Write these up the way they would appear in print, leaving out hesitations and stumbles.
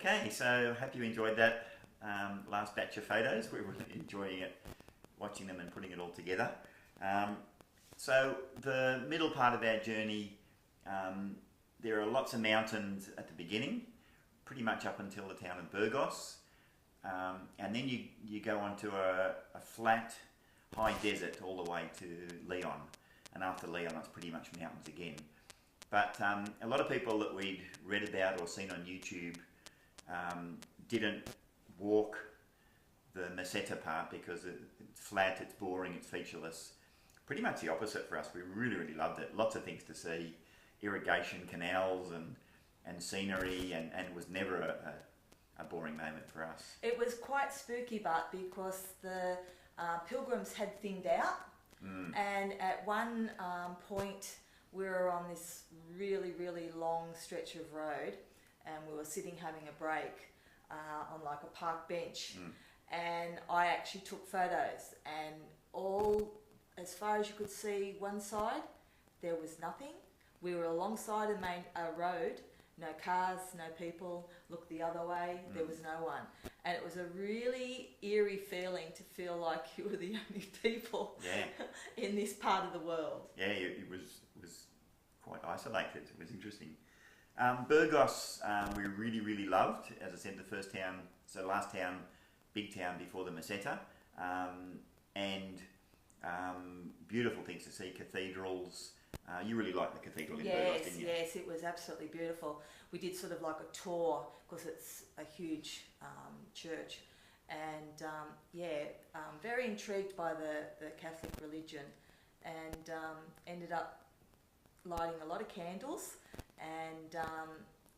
Okay, so hope you enjoyed that last batch of photos. We're really enjoying it, watching them and putting it all together. So the middle part of our journey, there are lots of mountains at the beginning, pretty much up until the town of Burgos, and then you go onto a flat, high desert all the way to Leon, and after Leon it's pretty much mountains again. But a lot of people that we'd read about or seen on YouTube didn't walk the Meseta part because it's flat, it's boring, it's featureless. Pretty much the opposite for us. We really, really loved it. Lots of things to see, irrigation canals and scenery, and it was never a boring moment for us. It was quite spooky, but because the pilgrims had thinned out, and at one point we were on this really, really long stretch of road, and we were sitting having a break on like a park bench, and I actually took photos, and all, as far as you could see one side, there was nothing. We were alongside a main road, no cars, no people. Look the other way, there was no one. And it was a really eerie feeling to feel like you were the only people in this part of the world. Yeah, it was quite isolated. It was interesting. Burgos we really, really loved. As I said, the first town, so last town, big town before the Meseta. And beautiful things to see, cathedrals. You really liked the cathedral in Burgos, didn't you? Yes, it was absolutely beautiful. We did sort of like a tour because it's a huge church, and very intrigued by the Catholic religion, and ended up lighting a lot of candles, and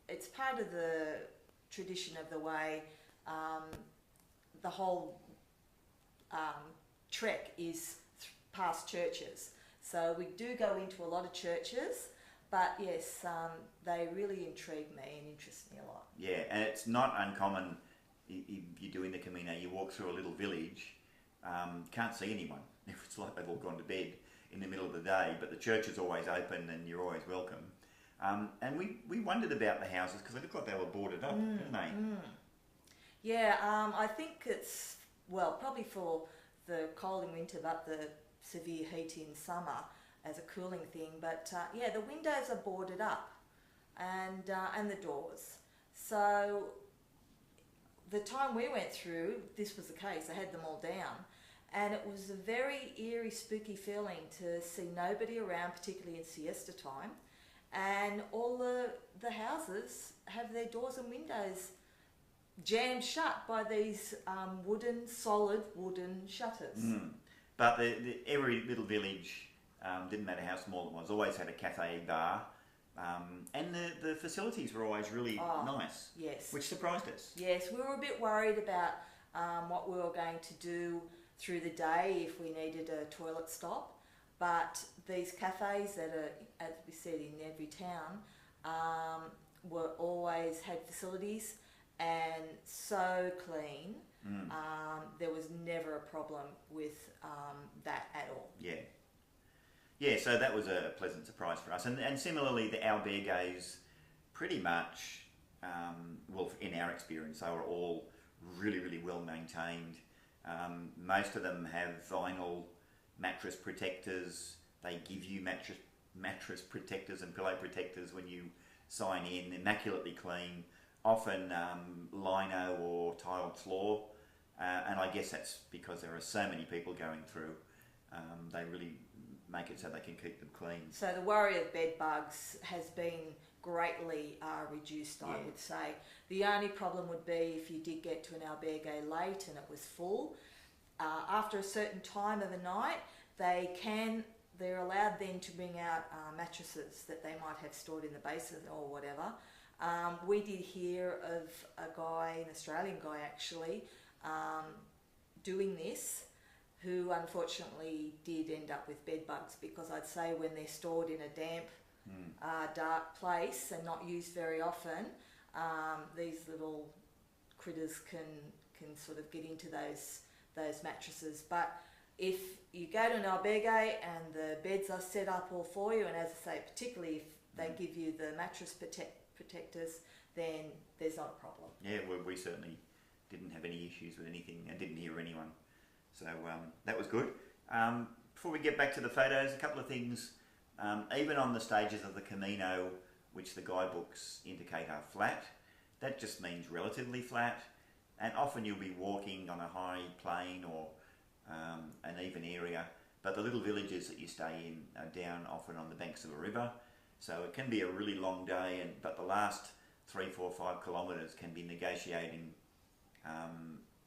it's part of the tradition of the way the whole trek is past churches. So we do go into a lot of churches, but yes, they really intrigue me and interest me a lot. Yeah, and it's not uncommon if you're doing the Camino, you walk through a little village, can't see anyone. It's like they've all gone to bed in the middle of the day, but the church is always open and you're always welcome. And we wondered about the houses because they looked like they were boarded up, didn't they? Yeah, I think it's, well, probably for the cold in winter, but the severe heat in summer as a cooling thing. But yeah, the windows are boarded up, and the doors. So the time we went through, this was the case. They had them all down, and it was a very eerie, spooky feeling to see nobody around, particularly in siesta time, and all the houses have their doors and windows jammed shut by these solid wooden shutters. But every little village, didn't matter how small it was, always had a cafe, bar, and the facilities were always really nice. Yes. Which surprised us. Yes, we were a bit worried about what we were going to do through the day if we needed a toilet stop, but these cafes that are, as we said, in every town, were always had facilities and so clean. There was never a problem with that at all. Yeah, so that was a pleasant surprise for us. And similarly, the albergues, pretty much, well, in our experience, they were all really, really well maintained. Most of them have vinyl mattress protectors. They give you mattress protectors and pillow protectors when you sign in, immaculately clean, often lino or tiled floor. And I guess that's because there are so many people going through. They really make it so they can keep them clean. So the worry of bed bugs has been greatly reduced, I would say. The only problem would be if you did get to an albergue late and it was full. After a certain time of the night, they're allowed then to bring out mattresses that they might have stored in the basement or whatever. We did hear of a guy, an Australian guy actually, doing this, who unfortunately did end up with bed bugs, because I'd say when they're stored in a damp, dark place and not used very often, these little critters can sort of get into those mattresses. But if you go to an albergue and the beds are set up all for you, and as I say, particularly if they give you the mattress protectors, then there's not a problem. Yeah, we certainly didn't have any issues with anything and didn't hear anyone. So that was good. Before we get back to the photos, a couple of things. Even on the stages of the Camino, which the guidebooks indicate are flat, that just means relatively flat. And often you'll be walking on a high plain or an even area, but the little villages that you stay in are down often on the banks of a river. So it can be a really long day, but the last 3, 4, 5 kilometres can be negotiating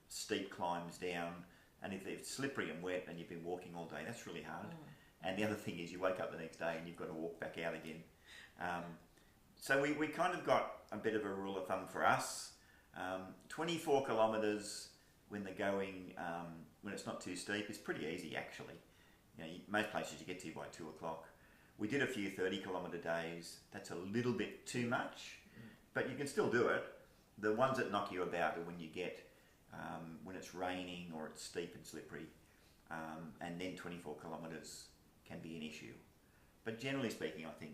steep climbs down, and if it's slippery and wet and you've been walking all day, that's really hard. And the other thing is you wake up the next day and you've got to walk back out again. So we kind of got a bit of a rule of thumb for us. 24 kilometres when the going, when it's not too steep, is pretty easy actually. You know, most places you get to by 2 o'clock. We did a few 30-kilometre days. That's a little bit too much, but you can still do it. The ones that knock you about are when you get, when it's raining or it's steep and slippery, and then 24 kilometres can be an issue. But generally speaking, I think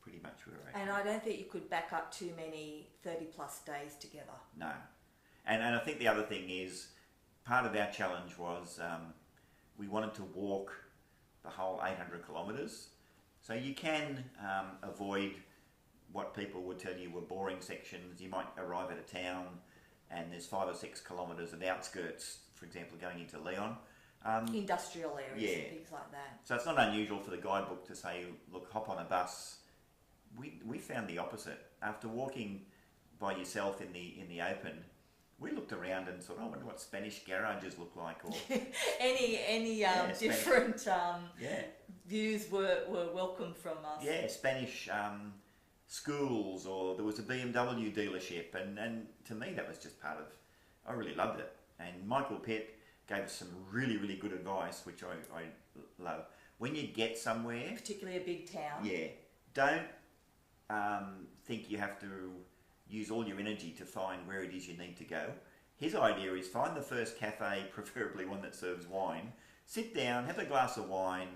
pretty much we're okay. And I don't think you could back up too many 30-plus days together. No. And I think the other thing is, part of our challenge was we wanted to walk the whole 800 kilometres. So you can avoid what people would tell you were boring sections. You might arrive at a town and there's 5 or 6 kilometres of outskirts, for example, going into Leon. Industrial areas and things like that. So it's not unusual for the guidebook to say, look, hop on a bus. We found the opposite. After walking by yourself in the open, we looked around and thought, I wonder what Spanish garages look like, or any different views were welcome from us. Yeah, Spanish schools, or there was a BMW dealership, and to me that was just part of. I really loved it, and Michael Pitt gave us some really, really good advice, which I love. When you get somewhere, particularly a big town, don't think you have to use all your energy to find where it is you need to go. His idea is find the first cafe, preferably one that serves wine, sit down, have a glass of wine,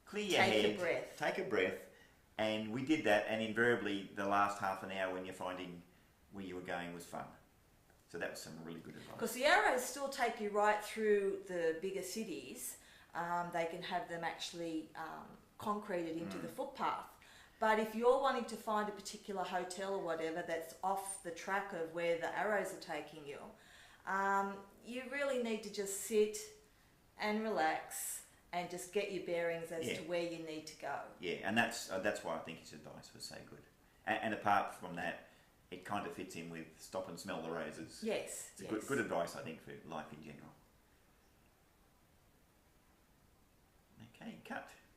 clear your head, take a breath, and we did that, and invariably the last half an hour when you're finding where you were going was fun. So that was some really good advice. Because the arrows still take you right through the bigger cities. They can have them actually concreted into the footpath. But if you're wanting to find a particular hotel or whatever that's off the track of where the arrows are taking you, you really need to just sit and relax and just get your bearings as to where you need to go. Yeah, and that's why I think his advice was so good. And apart from that, it kind of fits in with stop and smell the roses. Yes, it's good advice, I think, for life in general. Okay, cut.